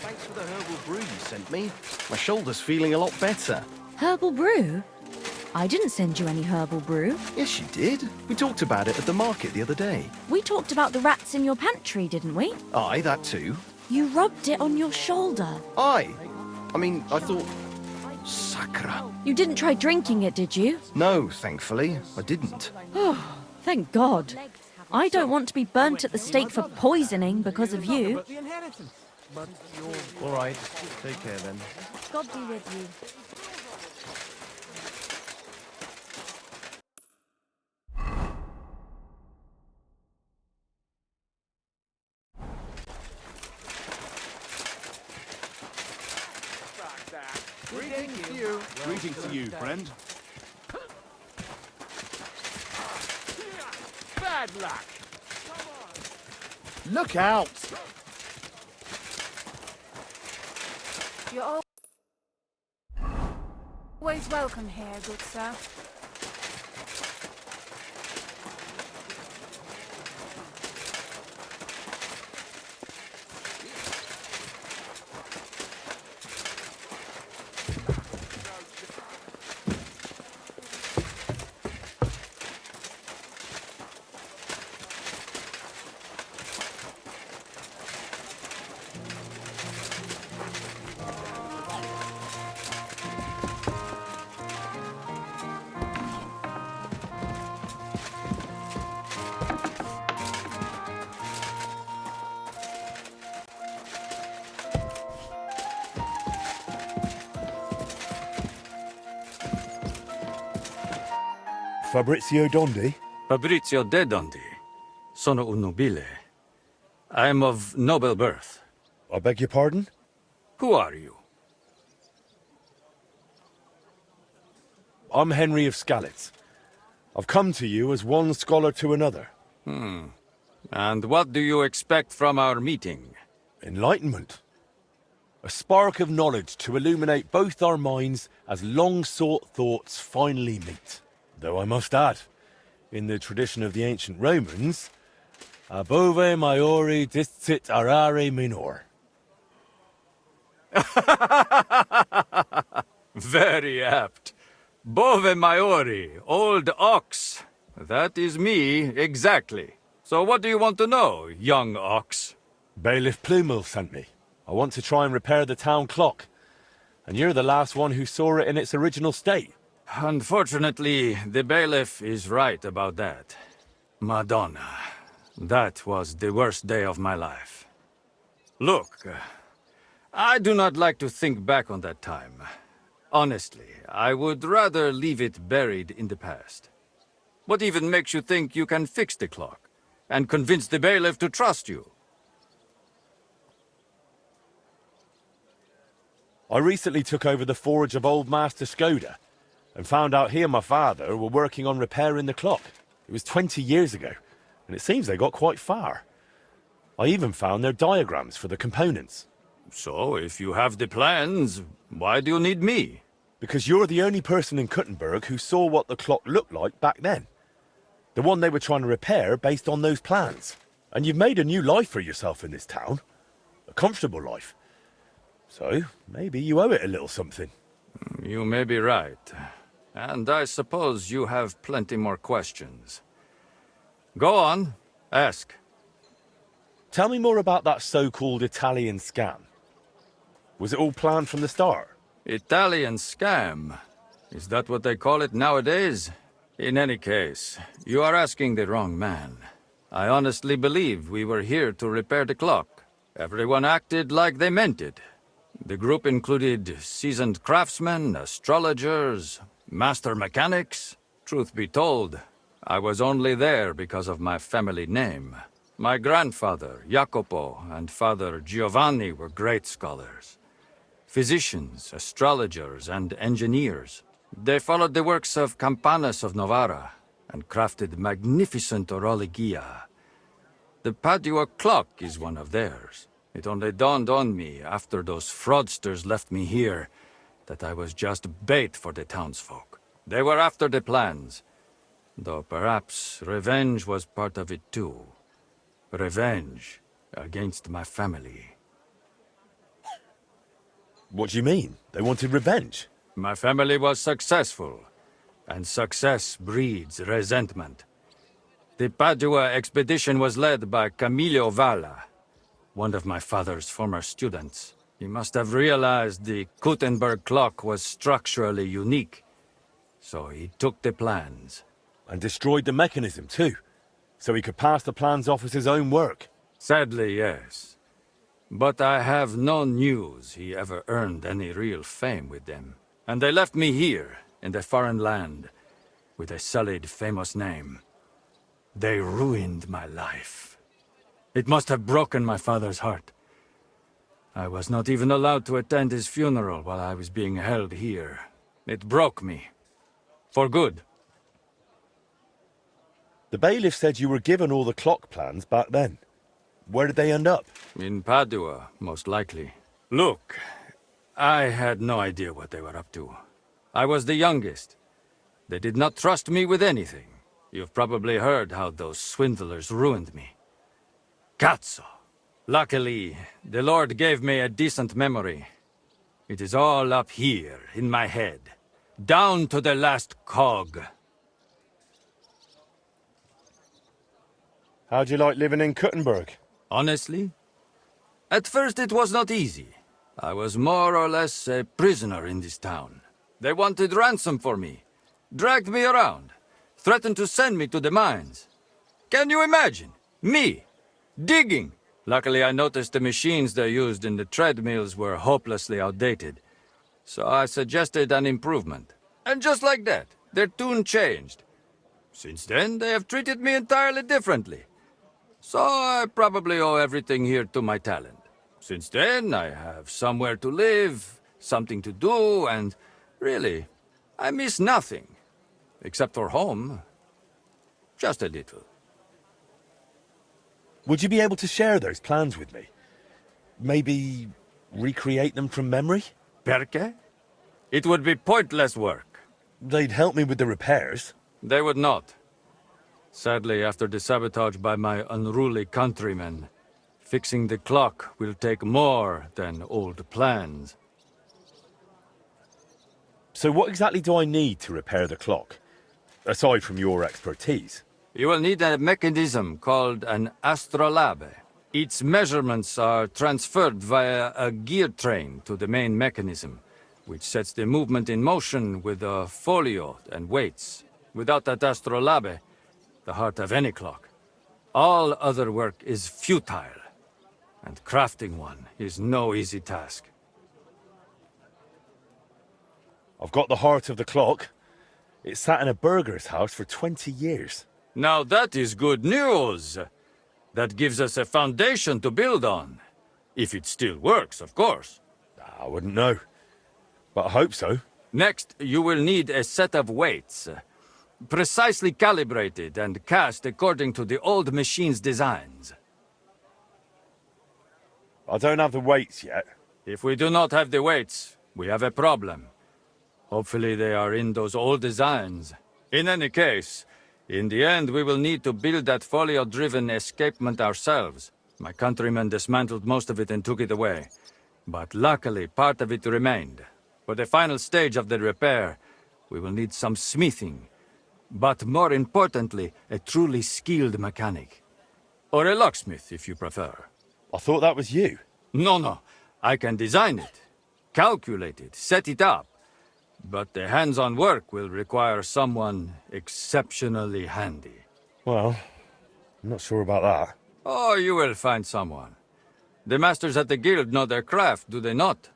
Thanks for the herbal brew you sent me. My shoulder's feeling a lot better. Herbal brew? I didn't send you any herbal brew. Yes, you did. We talked about it at the market the other day. We talked about the rats in your pantry, didn't we? Aye, that too. You rubbed it on your shoulder. Aye. I mean, I thought... Sacra. You didn't try drinking it, did you? No, thankfully, I didn't. Oh, thank God. I don't want to be burnt at the stake for poisoning because of you. All right, take care then. God be with you. Greetings to you. Greetings to you, friend. Bad luck. Look out! You're always welcome here, good sir. Fabrizio Dondi? Fabrizio de Dondi. Sono un nobile. I am of noble birth. I beg your pardon? Who are you? I'm Henry of Skalitz. I've come to you as one scholar to another. And what do you expect from our meeting? Enlightenment. A spark of knowledge to illuminate both our minds as long-sought thoughts finally meet. Though I must add, in the tradition of the ancient Romans, above maiore distit arare minor. Very apt. Bove maiori, old ox. That is me, exactly. So what do you want to know, young ox? Bailiff Plumel sent me. I want to try and repair the town clock. And you're the last one who saw it in its original state. Unfortunately, the bailiff is right about that. Madonna, that was the worst day of my life. Look, I do not like to think back on that time. Honestly, I would rather leave it buried in the past. What even makes you think you can fix the clock and convince the bailiff to trust you? I recently took over the forge of Old Master Skoda and found out he and my father were working on repairing the clock. It was 20 years ago, and it seems they got quite far. I even found their diagrams for the components. So, if you have the plans, why do you need me? Because you're the only person in Kuttenberg who saw what the clock looked like back then. The one they were trying to repair based on those plans. And you've made a new life for yourself in this town. A comfortable life. So, maybe you owe it a little something. You may be right. And I suppose you have plenty more questions. Go on, ask. Tell me more about that so-called Italian scam. Was it all planned from the start? Italian scam? Is that what they call it nowadays? In any case, you are asking the wrong man. I honestly believe we were here to repair the clock. Everyone acted like they meant it. The group included seasoned craftsmen, astrologers, master mechanics. Truth be told, I was only there because of my family name. My grandfather, Jacopo, and father Giovanni were great scholars. Physicians, astrologers, and engineers. They followed the works of Campanus of Novara and crafted magnificent orologia. The Padua clock is one of theirs. It only dawned on me after those fraudsters left me here that I was just bait for the townsfolk. They were after the plans, though perhaps revenge was part of it too. Revenge against my family. What do you mean? They wanted revenge? My family was successful, and success breeds resentment. The Padua expedition was led by Camillo Valla, one of my father's former students. He must have realized the Gutenberg clock was structurally unique, so he took the plans. And destroyed the mechanism too, so he could pass the plans off as his own work. Sadly, yes. But I have no news he ever earned any real fame with them. And they left me here, in the foreign land, with a sullied, famous name. They ruined my life. It must have broken my father's heart. I was not even allowed to attend his funeral while I was being held here. It broke me. For good. The bailiff said you were given all the clock plans back then. Where did they end up? In Padua, most likely. Look, I had no idea what they were up to. I was the youngest. They did not trust me with anything. You've probably heard how those swindlers ruined me. Cazzo! Luckily, the Lord gave me a decent memory. It is all up here, in my head. Down to the last cog. How'd you like living in Gutenberg? Honestly? At first it was not easy. I was more or less a prisoner in this town. They wanted ransom for me. Dragged me around. Threatened to send me to the mines. Can you imagine? Me! Digging! Luckily I noticed the machines they used in the treadmills were hopelessly outdated. So I suggested an improvement. And just like that, their tune changed. Since then, they have treated me entirely differently. So I probably owe everything here to my talent. Since then, I have somewhere to live, something to do, and really, I miss nothing. Except for home. Just a little. Would you be able to share those plans with me? Maybe recreate them from memory? Perché? It would be pointless work. They'd help me with the repairs. They would not. Sadly, after the sabotage by my unruly countrymen, fixing the clock will take more than old plans. So what exactly do I need to repair the clock? Aside from your expertise. You will need a mechanism called an astrolabe. Its measurements are transferred via a gear train to the main mechanism, which sets the movement in motion with a folio and weights. Without that astrolabe, the heart of any clock, all other work is futile, and crafting one is no easy task. I've got the heart of the clock. It sat in a burgher's house for 20 years. Now that is good news. That gives us a foundation to build on. If it still works, of course. I wouldn't know, but I hope so. Next, you will need a set of weights. Precisely calibrated and cast according to the old machine's designs. I don't have the weights yet. If we do not have the weights, we have a problem. Hopefully they are in those old designs. In any case, in the end we will need to build that folio-driven escapement ourselves. My countrymen dismantled most of it and took it away. But luckily, part of it remained. For the final stage of the repair, we will need some smithing. But more importantly, a truly skilled mechanic. Or a locksmith, if you prefer. I thought that was you. No. I can design it, calculate it, set it up. But the hands-on work will require someone exceptionally handy. Well, I'm not sure about that. Oh, you will find someone. The masters at the guild know their craft, do they not?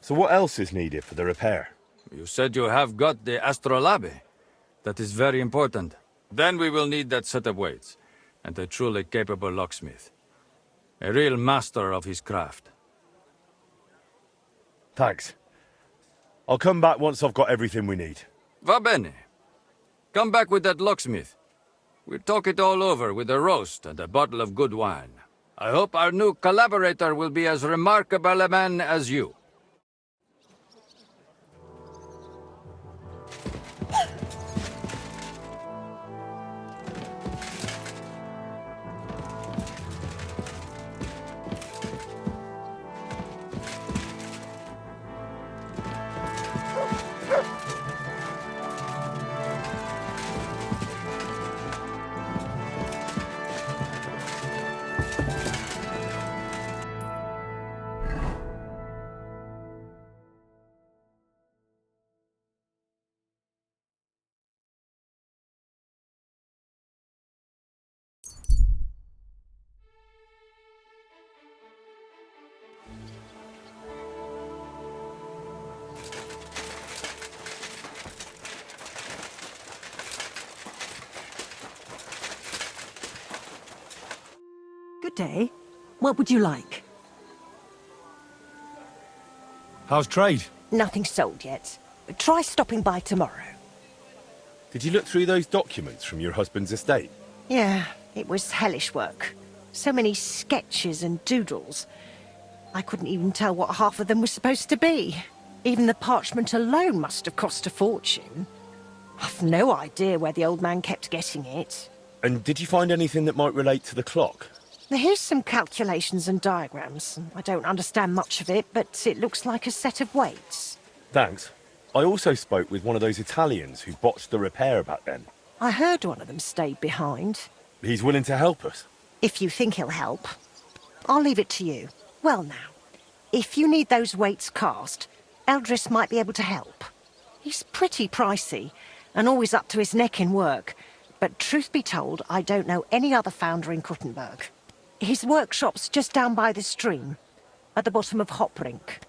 So what else is needed for the repair? You said you have got the astrolabe. That is very important. Then we will need that set of weights, and a truly capable locksmith. A real master of his craft. Thanks. I'll come back once I've got everything we need. Va bene. Come back with that locksmith. We'll talk it all over with a roast and a bottle of good wine. I hope our new collaborator will be as remarkable a man as you. Good day. What would you like? How's trade? Nothing sold yet. Try stopping by tomorrow. Did you look through those documents from your husband's estate? Yeah, it was hellish work. So many sketches and doodles. I couldn't even tell what half of them were supposed to be. Even the parchment alone must have cost a fortune. I've no idea where the old man kept getting it. And did you find anything that might relate to the clock? Here's some calculations and diagrams. I don't understand much of it, but it looks like a set of weights. Thanks. I also spoke with one of those Italians who botched the repair back then. I heard one of them stayed behind. He's willing to help us. If you think he'll help. I'll leave it to you. Well now, if you need those weights cast, Eldris might be able to help. He's pretty pricey, and always up to his neck in work. But truth be told, I don't know any other founder in Kuttenberg. His workshop's just down by the stream, at the bottom of Hoprink.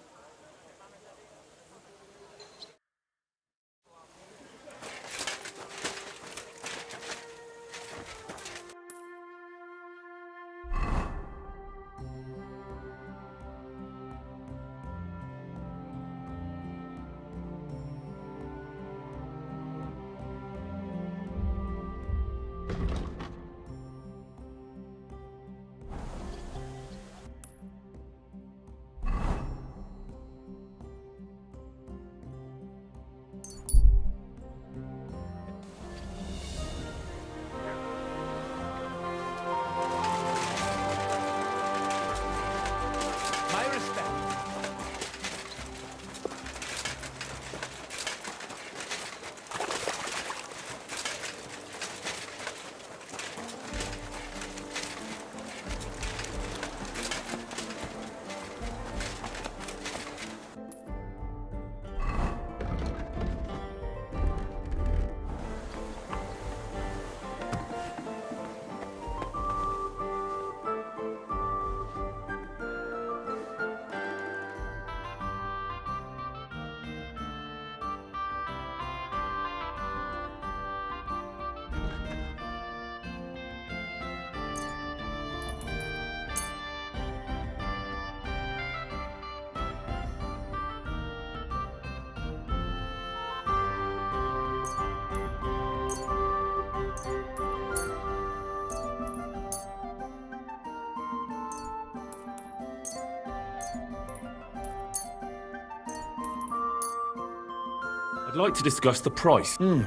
I'd like to discuss the price. Do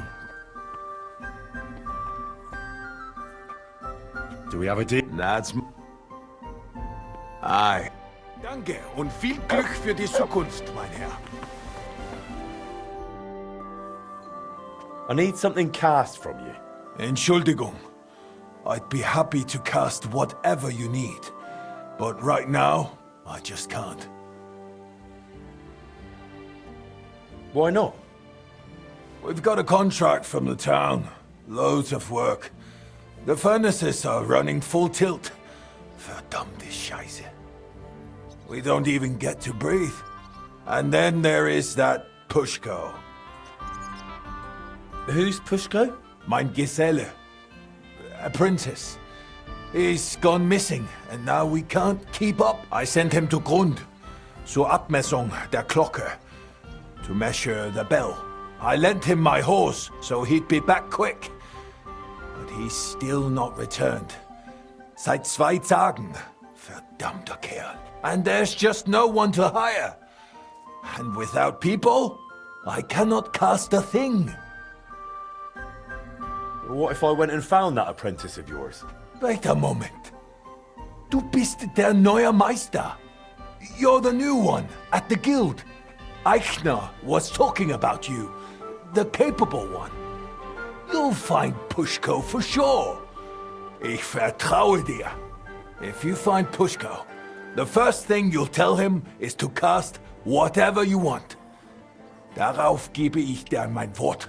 we have a deal? That's... Aye. Danke und viel Glück für die Zukunft, mein Herr. I need something cast from you. Entschuldigung. I'd be happy to cast whatever you need. But right now, I just can't. Why not? We've got a contract from the town. Loads of work. The furnaces are running full tilt. Verdammte Scheiße. We don't even get to breathe. And then there is that Pushko. Who's Pushko? Mein Geselle. Apprentice. He's gone missing, and now we can't keep up. I sent him to Grund, zur Abmessung der Glocke, to measure the bell. I lent him my horse, so he'd be back quick. But he's still not returned. Seit 2 Tagen. Verdammter Kerl. And there's just no one to hire. And without people, I cannot cast a thing. What if I went and found that apprentice of yours? Wait a moment. Du bist der neue Meister. You're the new one at the guild. Eichner was talking about you. The capable one. You'll find Pushko for sure. Ich vertraue dir. If you find Pushko, the first thing you'll tell him is to cast whatever you want. Darauf gebe ich dir mein Wort.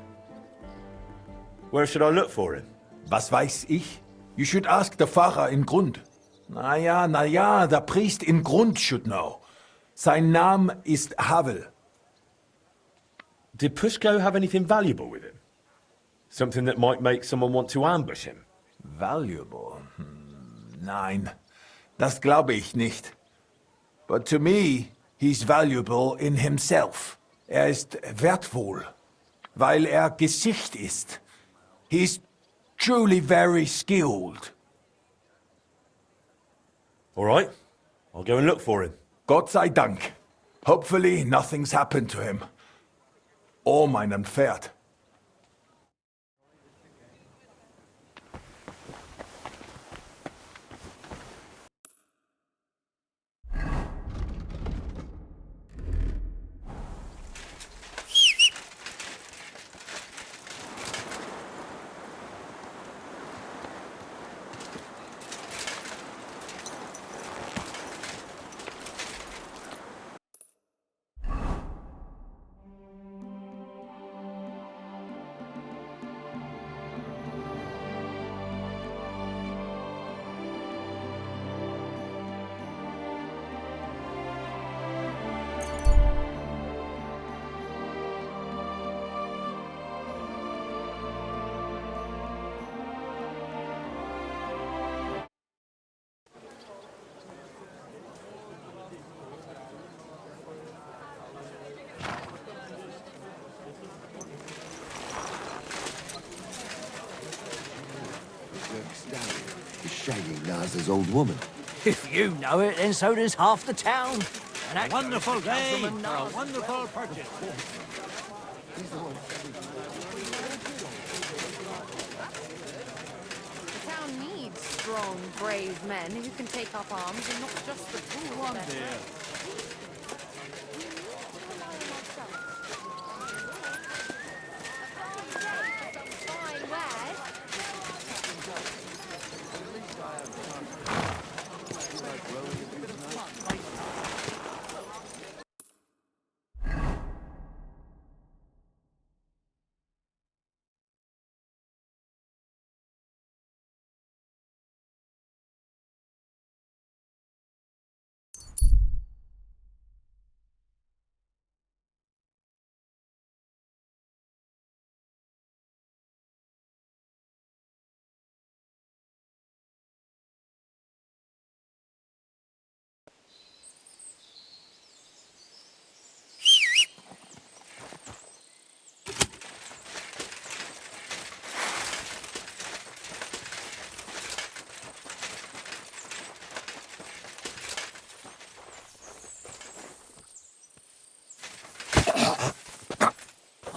Where should I look for him? Was weiß ich? You should ask the Pfarrer in Grund. Na ja, the priest in Grund should know. Sein Name ist Havel. Did Pushko have anything valuable with him? Something that might make someone want to ambush him? Valuable? Nein, das glaube ich nicht. But to me, he's valuable in himself. Er ist wertvoll, weil er Gesicht ist. He's truly very skilled. All right, I'll go and look for him. Gott sei Dank. Hopefully nothing's happened to him. Or meinem Pferd. Shagging Naza's old woman. If you know it, then so does half the town. A wonderful day for a wonderful purchase. The town needs strong, brave men who can take up arms and not just the tools.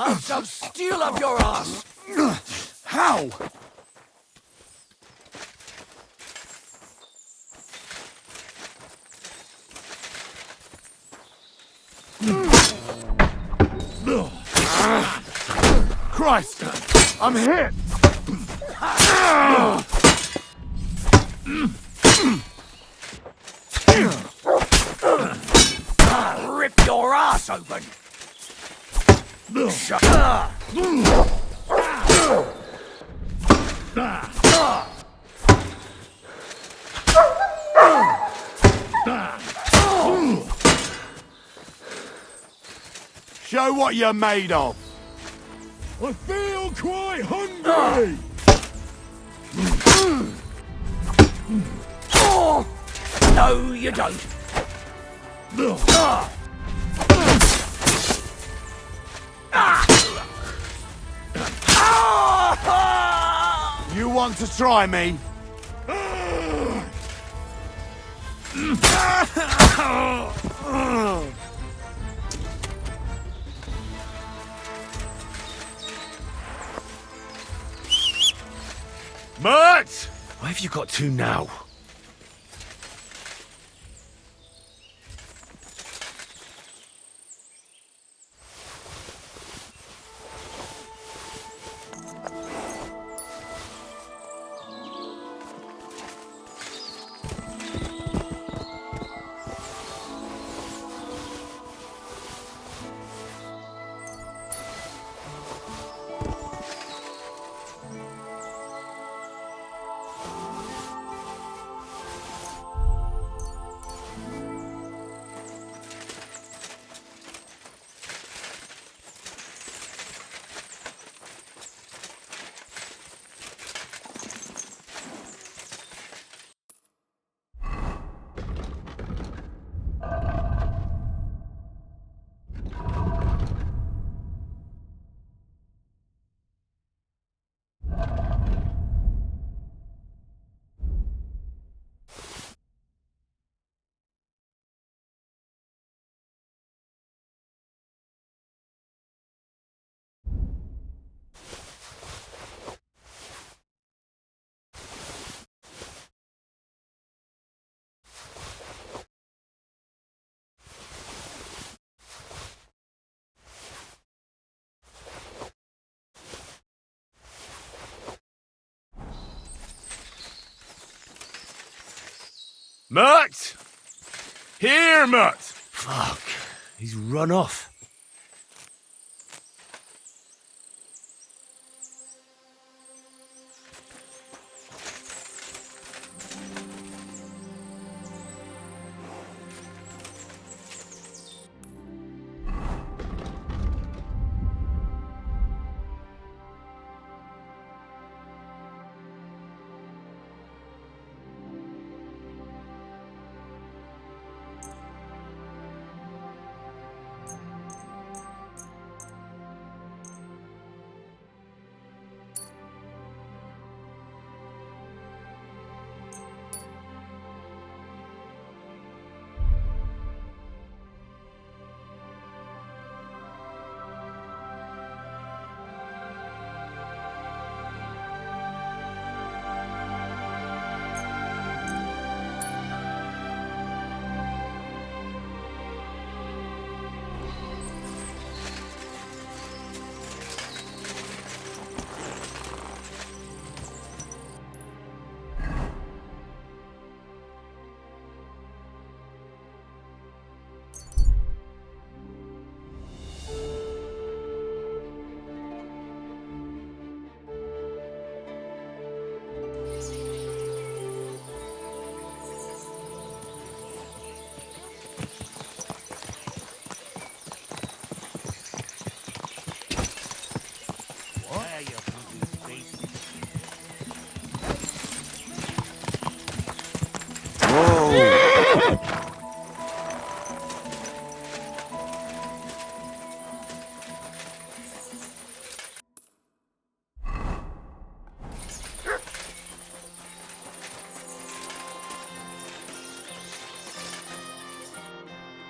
I shall steal up your ass! How? Christ! I'm hit! Rip your ass open! Shut up! Show what you're made of. I feel quite hungry! No, you don't. You want to try me? Mert! Why have you got to now? Mert! Here, Mert! Fuck, he's run off.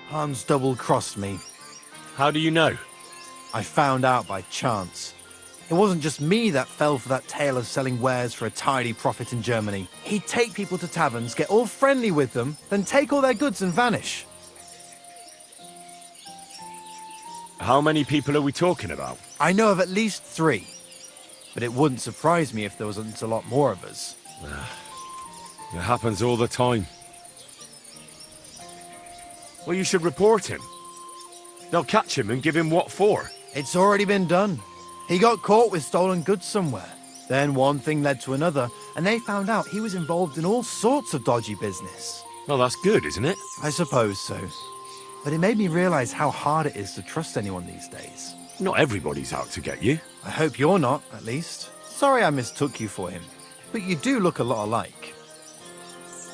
Hans double-crossed me. How do you know? I found out by chance. It wasn't just me that fell for that tale of selling wares for a tidy profit in Germany. He'd take people to taverns, get all friendly with them, then take all their goods and vanish. How many people are we talking about? I know of at least 3. But it wouldn't surprise me if there wasn't a lot more of us. It happens all the time. Well, you should report him. They'll catch him and give him what for. It's already been done. He got caught with stolen goods somewhere. Then one thing led to another, and they found out he was involved in all sorts of dodgy business. Well, that's good, isn't it? I suppose so. but it made me realize how hard it is to trust anyone these days. Not everybody's out to get you. I hope you're not, at least. Sorry I mistook you for him, but you do look a lot alike.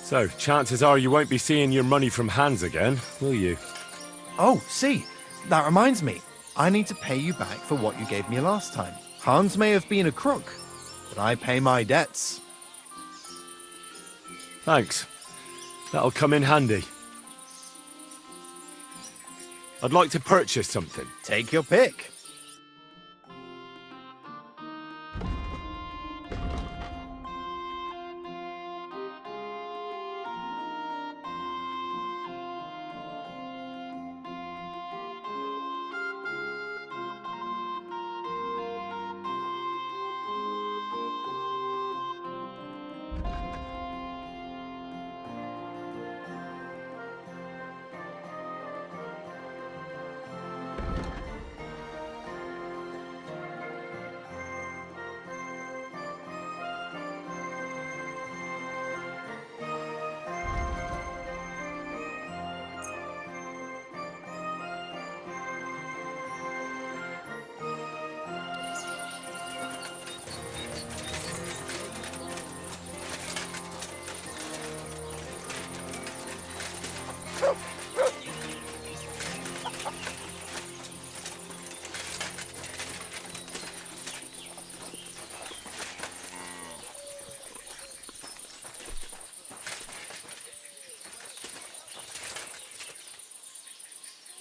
So, chances are you won't be seeing your money from Hans again, will you? Oh, see, that reminds me. I need to pay you back for what you gave me last time. Hans may have been a crook, but I pay my debts. Thanks. That'll come in handy. I'd like to purchase something. Take your pick.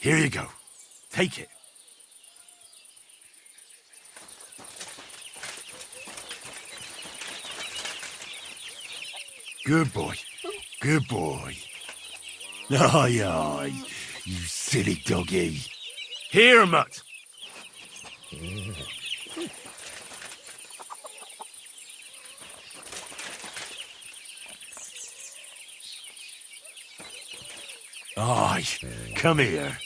Here you go. Take it. Good boy. Good boy. Aye, aye, you silly doggy. Here, mutt. Aye, come here.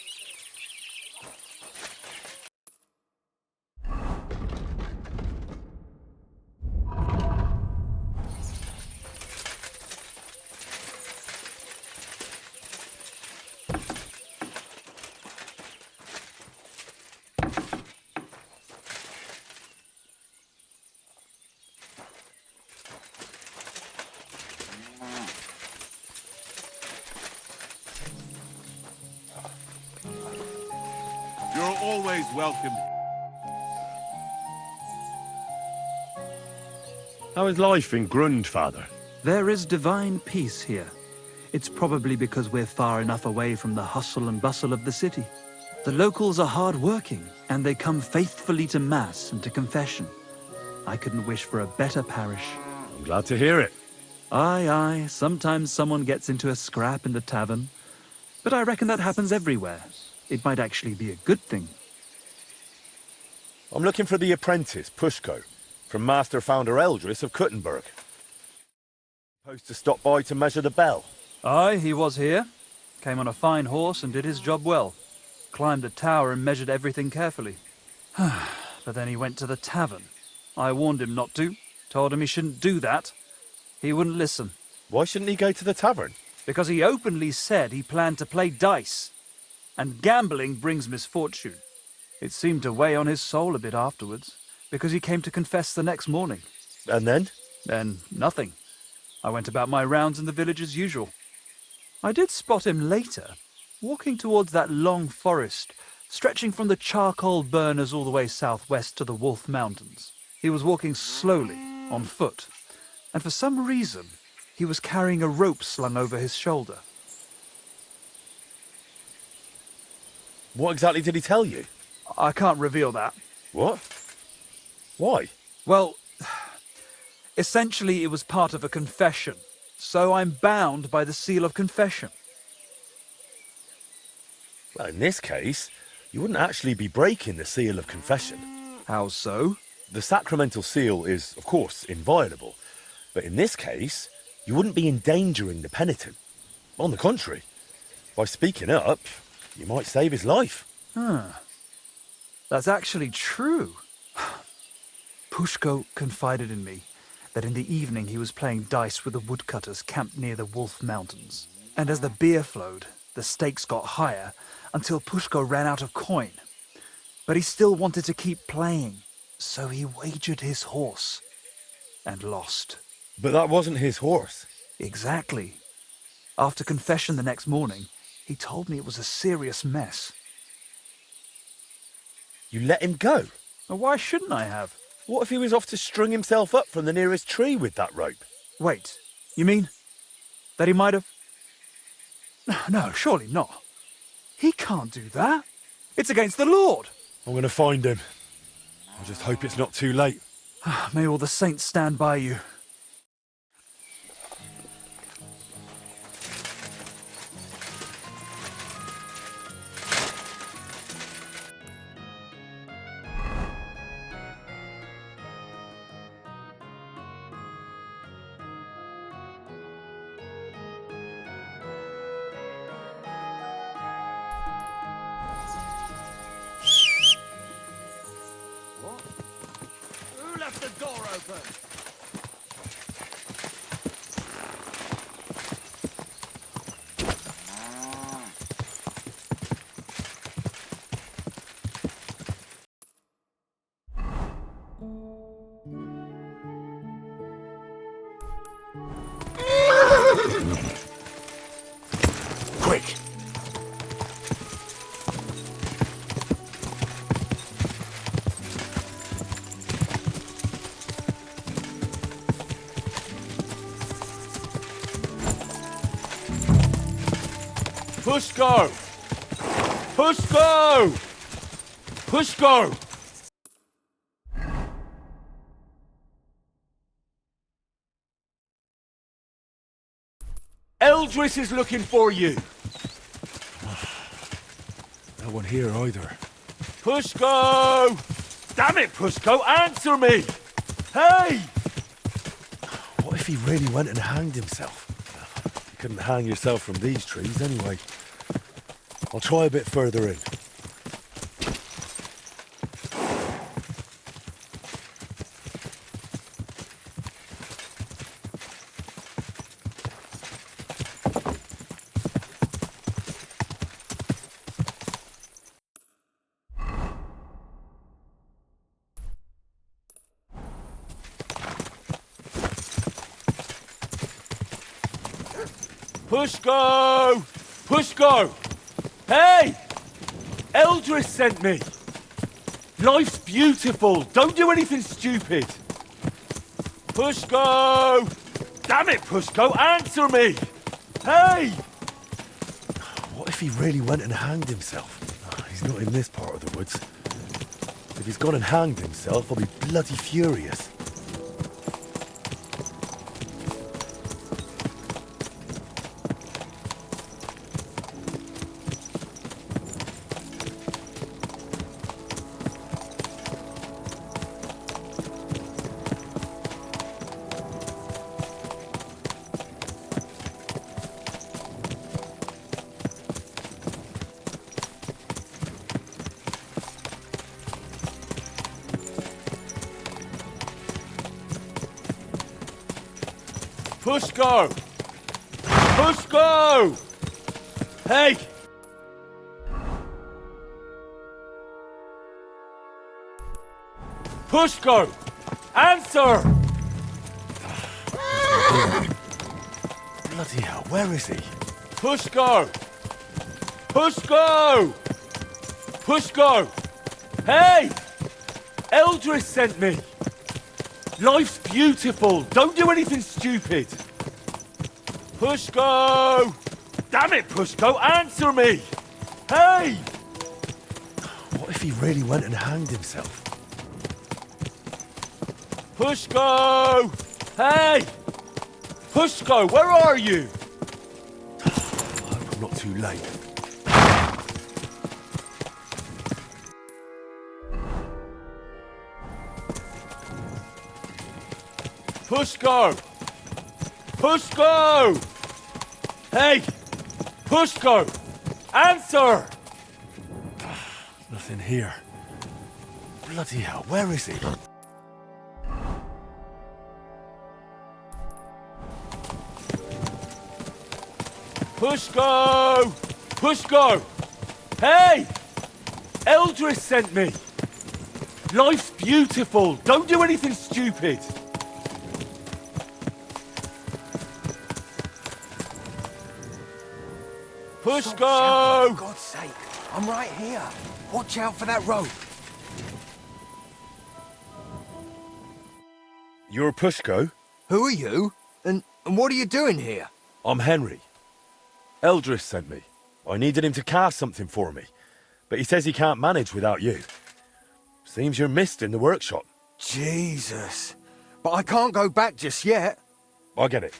You're always welcome. How is life in Grund, Father? There is divine peace here. It's probably because we're far enough away from the hustle and bustle of the city. The locals are hard-working, and they come faithfully to Mass and to confession. I couldn't wish for a better parish. I'm glad to hear it. Aye, aye, sometimes someone gets into a scrap in the tavern. But I reckon that happens everywhere. It might actually be a good thing. I'm looking for the apprentice, Pushko, from Master Founder Eldris of Kuttenberg. Supposed to stop by to measure the bell. Aye, he was here. Came on a fine horse and did his job well. Climbed the tower and measured everything carefully. But then he went to the tavern. I warned him not to. Told him he shouldn't do that. He wouldn't listen. Why shouldn't he go to the tavern? Because he openly said he planned to play dice. And gambling brings misfortune. It seemed to weigh on his soul a bit afterwards, because he came to confess the next morning. And then? Then nothing. I went about my rounds in the village as usual. I did spot him later, walking towards that long forest, stretching from the charcoal burners all the way southwest to the Wolf Mountains. He was walking slowly, on foot, and for some reason, he was carrying a rope slung over his shoulder. What exactly did he tell you? I can't reveal that. What? Why? Well, essentially it was part of a confession, so I'm bound by the seal of confession. Well, in this case, you wouldn't actually be breaking the seal of confession. How so? The sacramental seal is, of course, inviolable, but in this case, you wouldn't be endangering the penitent. On the contrary, by speaking up, you might save his life. That's actually true. Pushko confided in me that in the evening he was playing dice with the woodcutters camped near the Wolf Mountains. And as the beer flowed, The stakes got higher until Pushko ran out of coin. But he still wanted to keep playing, so he wagered his horse and lost. But that wasn't his horse. Exactly. After confession the next morning, he told me it was a serious mess. You let him go? Well, why shouldn't I have? What if he was off to string himself up from the nearest tree with that rope? Wait, you mean that he might have... No, surely not. He can't do that. It's against the Lord. I'm going to find him. I just hope it's not too late. May all the saints stand by you. Who left the door open? Quick! Pushko! Pushko! Pushko! Eldris is looking for you! No one here either. Pushko! Damn it, Pushko, answer me! Hey! What if he really went and hanged himself? You couldn't hang yourself from these trees anyway. I'll try a bit further in. Pushko! Pushko! Hey! Eldris sent me! Life's beautiful! Don't do anything stupid! Pushko! Damn it, Pushko, answer me! Hey! What if he really went and hanged himself? He's not in this part of the woods. If he's gone and hanged himself, I'll be bloody furious. Pushko! Pushko! Hey! Pushko! Answer! Bloody hell, where is he? Pushko! Pushko! Pushko! Hey! Eldris sent me! Life's beautiful! Don't do anything stupid! Pushko! Damn it, Pushko, answer me! Hey! What if he really went and hanged himself? Pushko! Hey! Pushko, where are you? I hope I'm not too late. Pushko! Pushko! Hey! Pushko! Answer! Nothing here. Bloody hell, where is he? Pushko! Pushko! Hey! Eldris sent me! Life's beautiful. Don't do anything stupid. Pushko! For God's sake, I'm right here. Watch out for that rope. You're Pushko? Who are you? And what are you doing here? I'm Henry. Eldris sent me. I needed him to cast something for me, but he says he can't manage without you. Seems you're missed in the workshop. Jesus. But I can't go back just yet. I get it.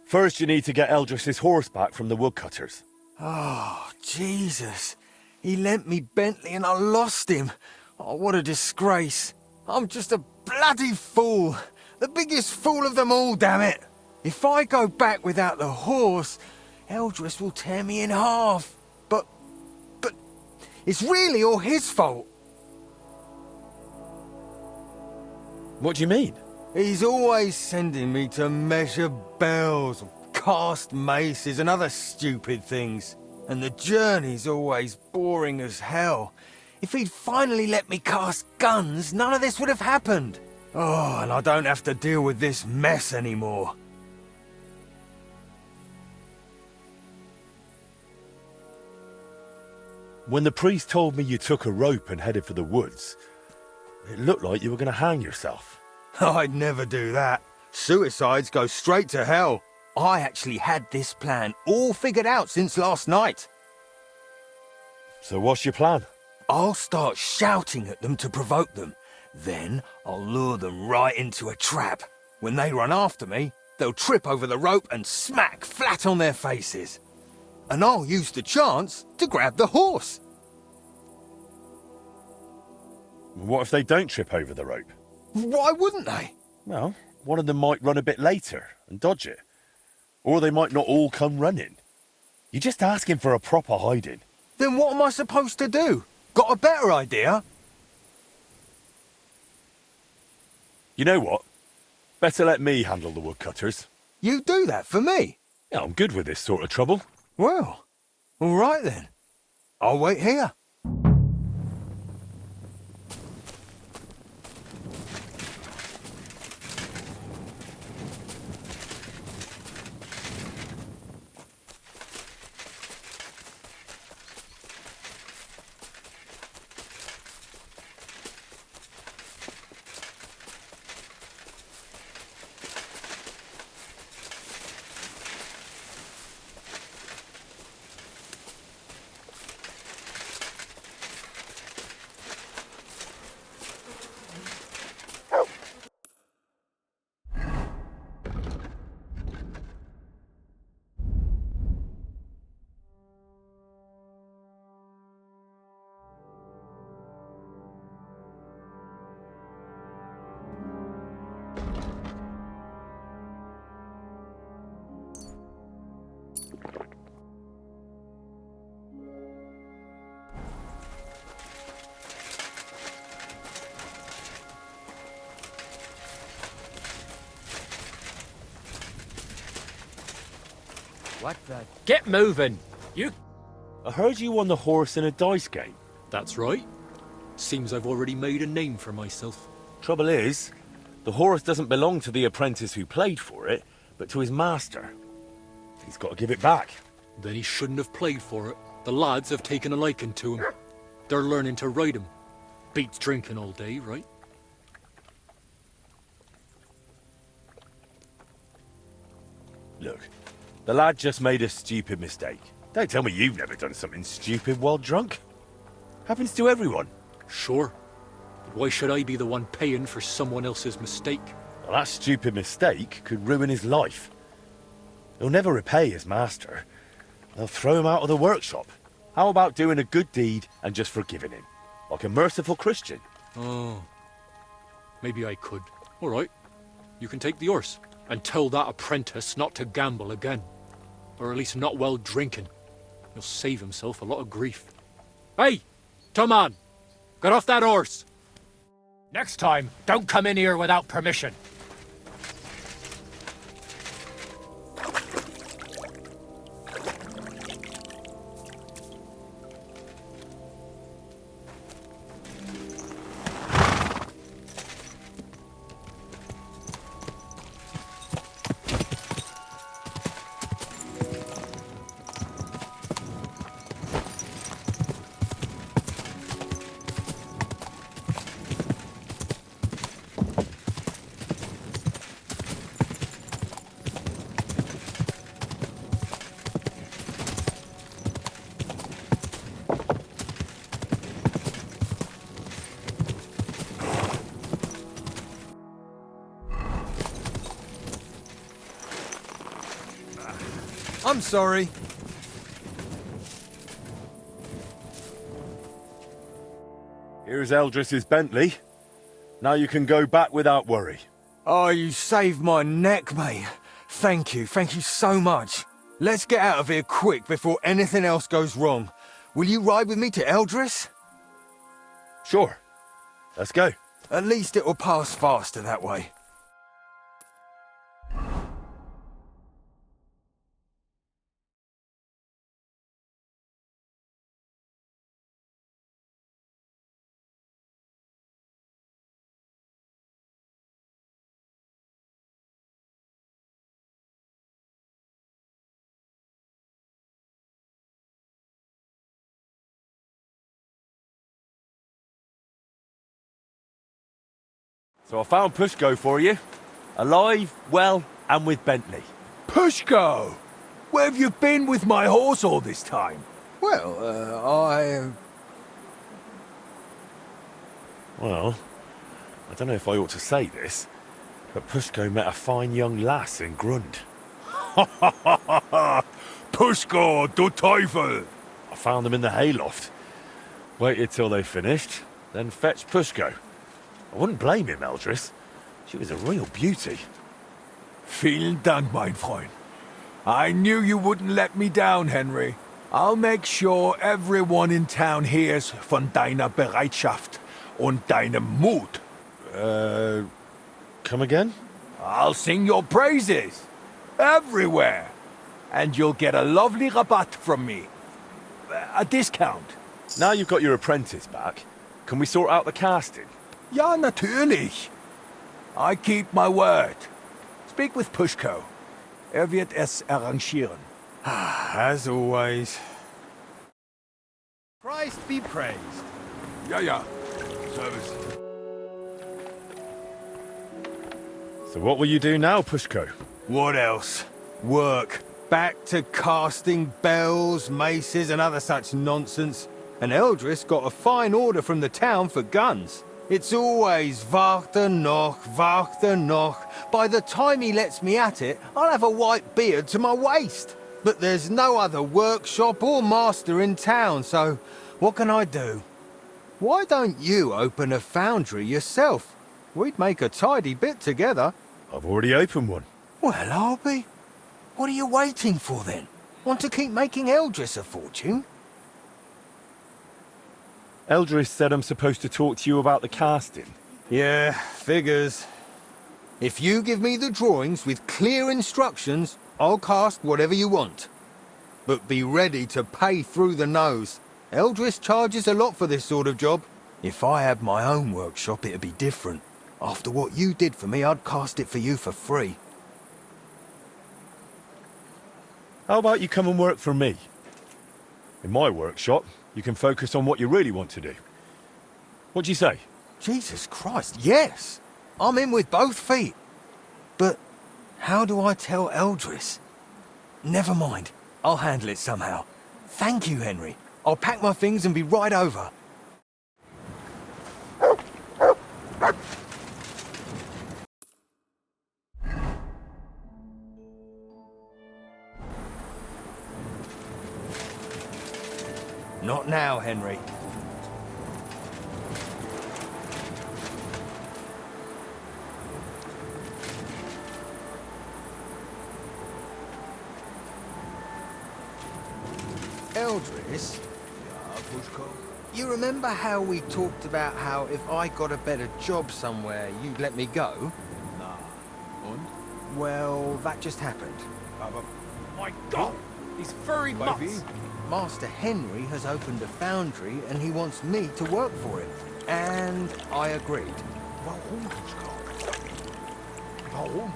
First you need to get Eldris's horse back from the woodcutters. Oh, Jesus. He lent me Bentley and I lost him. Oh, what a disgrace. I'm just a bloody fool. The biggest fool of them all, damn it. If I go back without the horse, Eldris will tear me in half. But it's really all his fault. What do you mean? He's always sending me to measure bells, cast maces and other stupid things. And the journey's always boring as hell. If he'd finally let me cast guns, none of this would have happened. Oh, and I don't have to deal with this mess anymore. When the priest told me you took a rope and headed for the woods, it looked like you were going to hang yourself. I'd never do that. Suicides go straight to hell. I actually had this plan all figured out since last night. So what's your plan? I'll start shouting at them to provoke them. Then I'll lure them right into a trap. When they run after me, they'll trip over the rope and smack flat on their faces. And I'll use the chance to grab the horse. What if they don't trip over the rope? Why wouldn't they? Well, one of them might run a bit later and dodge it. Or they might not all come running. You're just asking for a proper hiding. Then what am I supposed to do? Got a better idea? You know what? Better let me handle the woodcutters. You do that for me? Yeah, I'm good with this sort of trouble. Well, all right then. I'll wait here. What the? Get moving! You... I heard you won the horse in a dice game. That's right. Seems I've already made a name for myself. Trouble is, the horse doesn't belong to the apprentice who played for it, but to his master. He's got to give it back. Then he shouldn't have played for it. The lads have taken a liking to him. They're learning to ride him. Beats drinking all day, right? Look, the lad just made a stupid mistake. Don't tell me you've never done something stupid while drunk. Happens to everyone. Sure. But why should I be the one paying for someone else's mistake? Well, that stupid mistake could ruin his life. He'll never repay his master. They'll throw him out of the workshop. How about doing a good deed and just forgiving him? Like a merciful Christian. Oh. Maybe I could. All right. You can take the horse. And tell that apprentice not to gamble again. Or at least not while drinking. He'll save himself a lot of grief. Hey! Come on! Get off that horse! Next time, don't come in here without permission. I'm sorry. Here's Eldris's Bentley. Now you can go back without worry. Oh, you saved my neck, mate. Thank you so much. Let's get out of here quick before anything else goes wrong. Will you ride with me to Eldris? Sure. Let's go. At least it will pass faster that way. So I found Pushko for you. Alive, well, and with Bentley. Pushko! Where have you been with my horse all this time? Well, Well, I don't know if I ought to say this, but Pushko met a fine young lass in Grund. Pushko, du Teufel! I found them in the hayloft. Waited till they finished, then fetched Pushko. I wouldn't blame him, Eldris. She was a real beauty. Vielen Dank, mein Freund. I knew you wouldn't let me down, Henry. I'll make sure everyone in town hears von deiner Bereitschaft und deinem Mut. Come again? I'll sing your praises. Everywhere. And you'll get a lovely rabatt from me. A discount. Now you've got your apprentice back, can we sort out the casting? Ja, natürlich. I keep my word. Speak with Pushko. Wird es arrangieren. as always. Christ be praised. Ja. Service. So what will you do now, Pushko? What else? Work. Back to casting bells, maces, and other such nonsense. And Eldris got a fine order from the town for guns. It's always warte noch. By the time he lets me at it, I'll have a white beard to my waist. But there's no other workshop or master in town, so what can I do? Why don't you open a foundry yourself? We'd make a tidy bit together. I've already opened one. Well, I'll be. What are you waiting for then? Want to keep making Eldris a fortune? Eldris said I'm supposed to talk to you about the casting. Yeah, figures. If you give me the drawings with clear instructions, I'll cast whatever you want. But be ready to pay through the nose. Eldris charges a lot for this sort of job. If I had my own workshop, it'd be different. After what you did for me, I'd cast it for you for free. How about you come and work for me? In my workshop, you can focus on what you really want to do. What do you say? Jesus Christ, yes! I'm in with both feet. But how do I tell Eldris? Never mind. I'll handle it somehow. Thank you, Henry. I'll pack my things and be right over. Not now, Henry. Eldris? Ja, Pushko. You remember how we talked about how if I got a better job somewhere, you'd let me go? Na, und? Well, that just happened. Aber My God! These furry Bei mutts! wem? Master Henry has opened a foundry and he wants me to work for him. And I agreed. Warum, Pushko? Warum?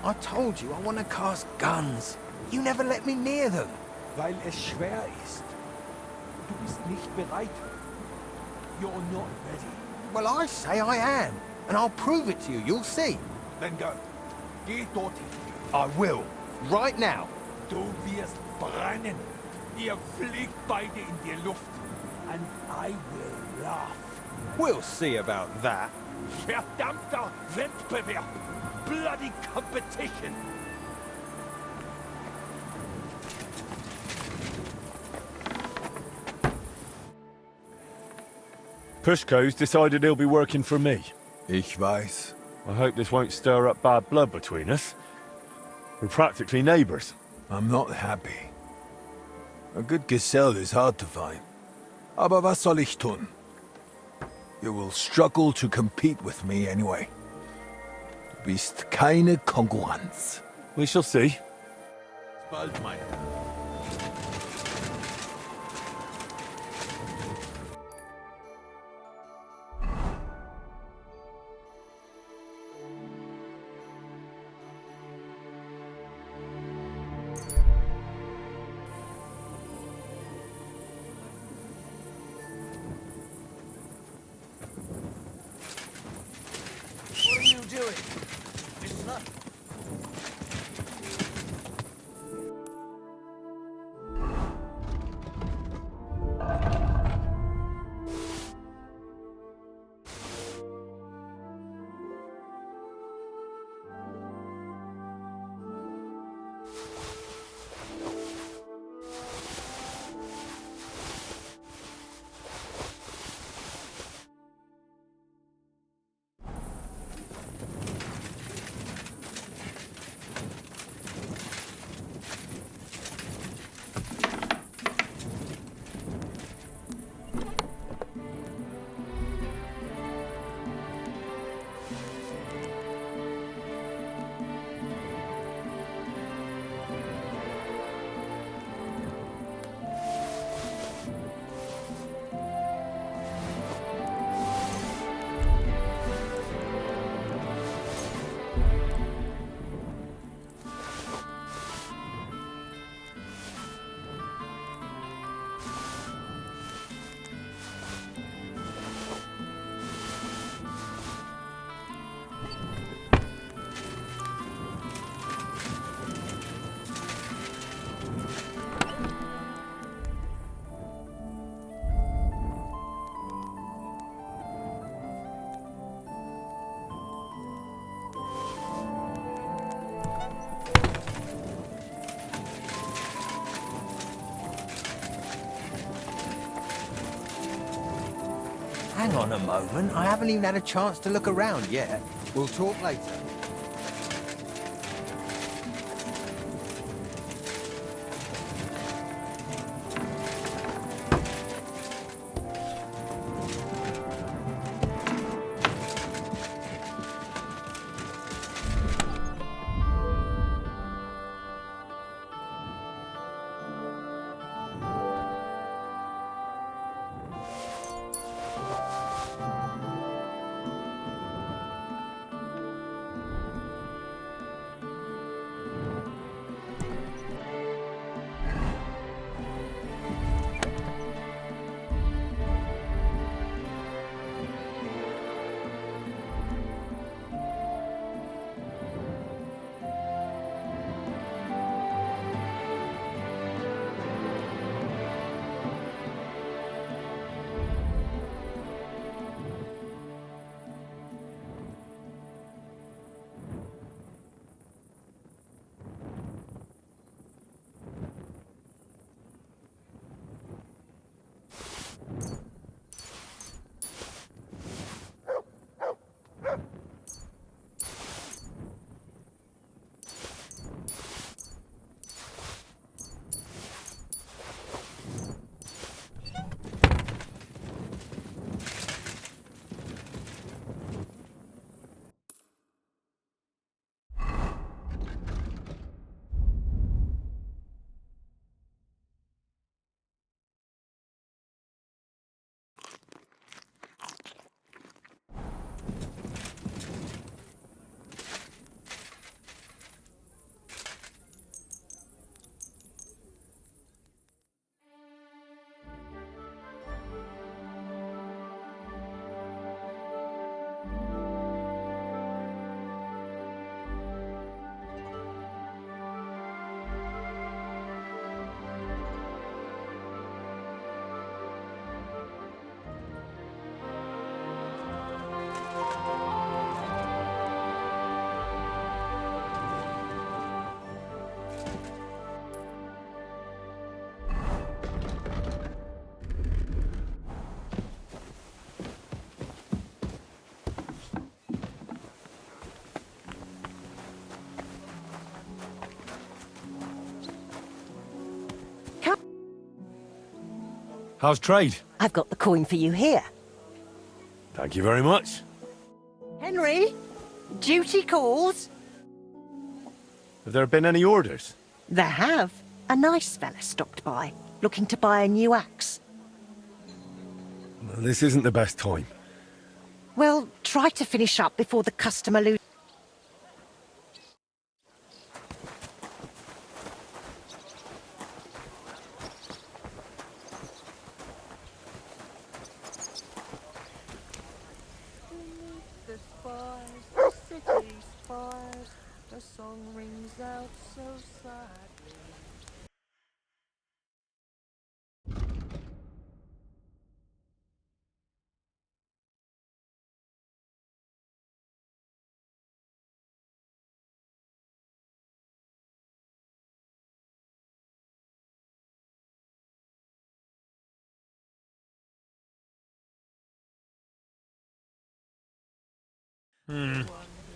I told you I want to cast guns. You never let me near them. Weil es schwer ist. Du bist nicht bereit. You're not ready. Well, I say I am. And I'll prove it to you. You'll see. Then go. Geh dorthin. I will. Right now. Du wirst brennen. Ihr fliegt beide in die Luft. And I will laugh. We'll see about that. Verdammter Wettbewerb. Bloody competition. Pushko's decided he'll be working for me. Ich weiß. I hope this won't stir up bad blood between us. We're practically neighbours. I'm not happy. A good Gesell is hard to find. Aber was soll ich tun? You will struggle to compete with me anyway. Du bist keine Konkurrenz. We shall see. Bald, meine. What are you doing? Mister? Hang on a moment. I haven't even had a chance to look around yet. We'll talk later. How's trade? I've got the coin for you here. Thank you very much. Henry, duty calls. Have there been any orders? There have. A nice fella stopped by, looking to buy a new axe. Well, this isn't the best time. Well, try to finish up before the customer loses. The song rings out so sadly.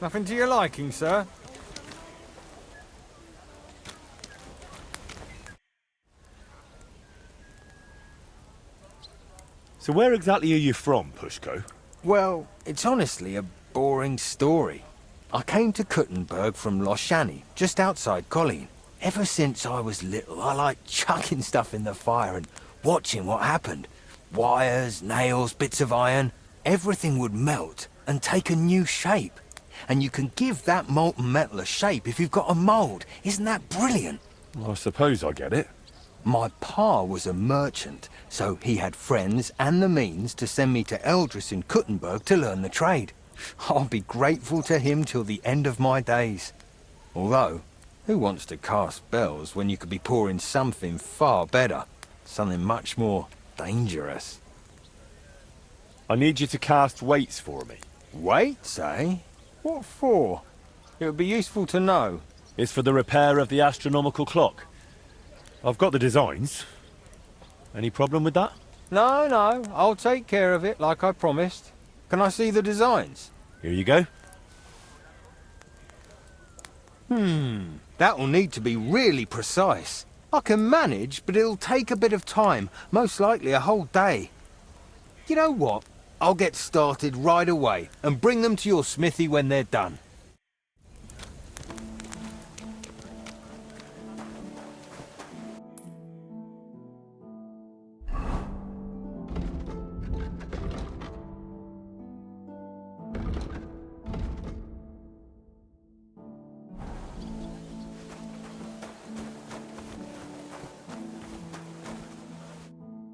Nothing to your liking, sir? So where exactly are you from, Pushko? Well, it's honestly a boring story. I came to Kuttenberg from Loshani, just outside Colleen. Ever since I was little, I liked chucking stuff in the fire and watching what happened. Wires, nails, bits of iron, everything would melt and take a new shape. And you can give that molten metal a shape if you've got a mould. Isn't that brilliant? Well, I suppose I get it. My pa was a merchant, so he had friends and the means to send me to Eldris in Kuttenberg to learn the trade. I'll be grateful to him till the end of my days. Although, who wants to cast spells when you could be pouring something far better? Something much more dangerous. I need you to cast weights for me. Weights, eh? What for? It would be useful to know. It's for the repair of the astronomical clock. I've got the designs. Any problem with that? No, no, I'll take care of it like I promised. Can I see the designs? Here you go. That'll need to be really precise. I can manage, but it'll take a bit of time, most likely a whole day. You know what? I'll get started right away and bring them to your smithy when they're done.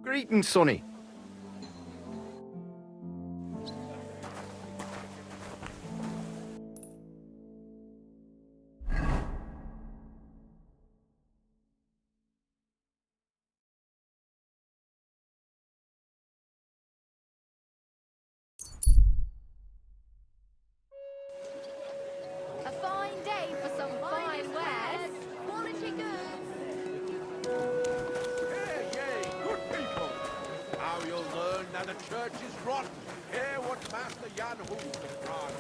Greetings, Sonny. A fine day for some fine wares. Quality goods. Good people. Now you'll learn that the church is rotten. Hear what Master Jan Hoof has brought.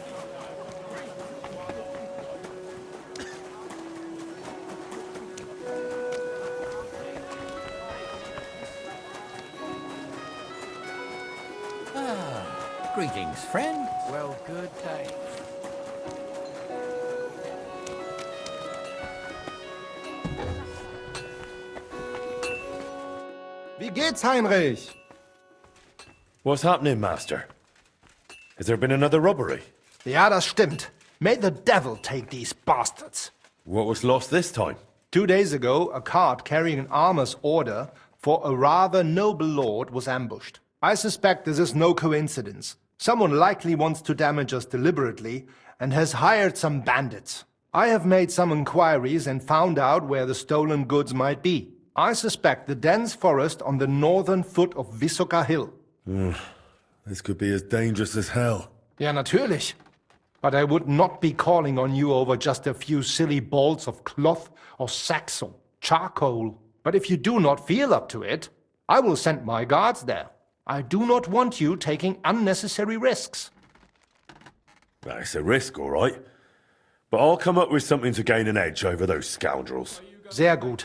Greetings, friend. Well, good day. Wie geht's, Heinrich? What's happening, Master? Has there been another robbery? Ja, das stimmt. May the devil take these bastards. What was lost this time? 2 days ago, a cart carrying an armor's order for a rather noble lord was ambushed. I suspect this is no coincidence. Someone likely wants to damage us deliberately and has hired some bandits. I have made some inquiries and found out where the stolen goods might be. I suspect the dense forest on the northern foot of Visoka Hill. This could be as dangerous as hell. Ja, natürlich. But I would not be calling on you over just a few silly bolts of cloth or sacks or charcoal. But if you do not feel up to it, I will send my guards there. I do not want you taking unnecessary risks. It's a risk, all right. But I'll come up with something to gain an edge over those scoundrels. Sehr gut.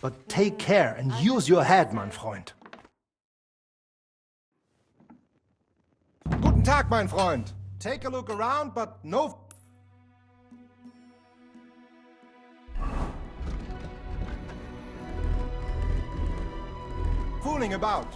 But take care and use your head, mein Freund. Tag, mein Freund. Take a look around, but no fooling about.